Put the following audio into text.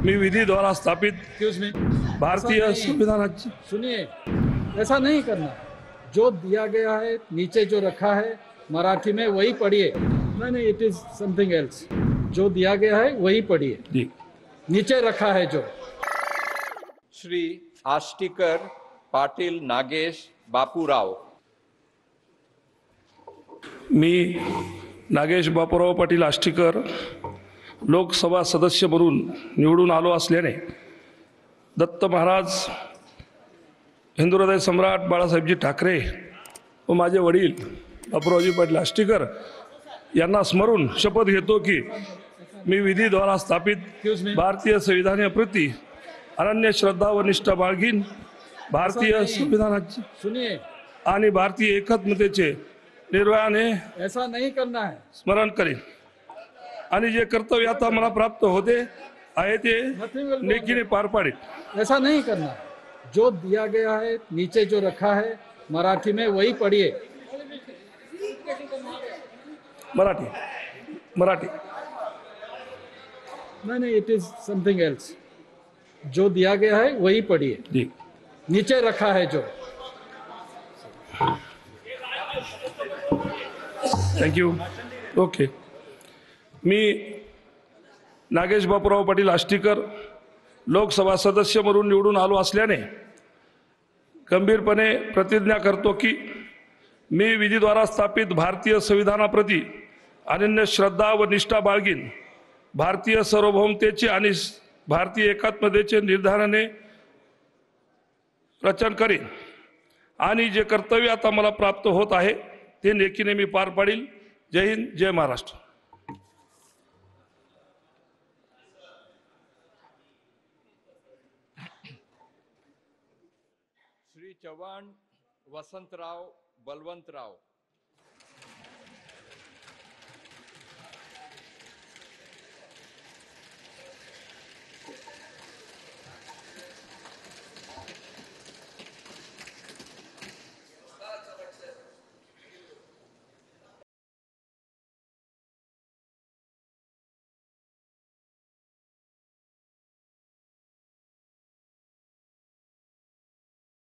मी विधि द्वारा स्थापित excuse me, भारतीय संविधानाची सुनिए, ऐसा नहीं करना। जो दिया गया है नीचे जो रखा है मराठी में वही पढ़िए। नहीं, इट इज समथिंग एल्स। जो दिया गया है वही पढ़िए, जी नीचे रखा है जो। श्री आष्टीकर पाटील नागेश बापूराव। मी नागेश बापूराव पाटील आष्टीकर लोकसभा सदस्य म्हणून निवडून आलो असल्याने दत्त महाराज हिंदू हृदय सम्राट बाळासाहेबजी ठाकरे व माझे वडील बापूरावजी पाटील आष्टीकर यांना स्मरून शपथ घेतो की मी विधि द्वारा स्थापित भारतीय संविधानाप्रती अनन्य श्रद्धा व निष्ठा बाळगीन, भारतीय संविधानाची सुनिए, आणि भारतीय एकात्मतेचे निर्भयाने ऐसा नहीं करना है। स्मरण करेन आणि जे कर्तव्य आता मला प्राप्त होते आहे ते नेकीने पार पाडेन। ऐसा नहीं करना। जो दिया गया है नीचे जो रखा है मराठी में वही पढ़िए। मराठी मराठी नहीं, इट इज समथिंग एल्स। जो दिया गया है वही पढ़िए, जी नीचे रखा है जो। थँक्यू। ओके, मी नागेश बापूराव पाटील आष्टीकर लोकसभा सदस्य म्हणून निवडून आलो असल्याने गंभीरपणे प्रतिज्ञा करतो की मी विधीद्वारा स्थापित भारतीय संविधानाप्रती अनन्य श्रद्धा व निष्ठा बाळगीन, भारतीय सार्वभौमतेचे आणि भारतीय एकात्मतेचे निर्धाराने रचना करेन आणि जे कर्तव्य आता मला प्राप्त होत आहे ते नेकीने मी पार पाडील। जय हिंद, जय महाराष्ट्र। श्री चव्हाण वसंतराव बलवंतराव।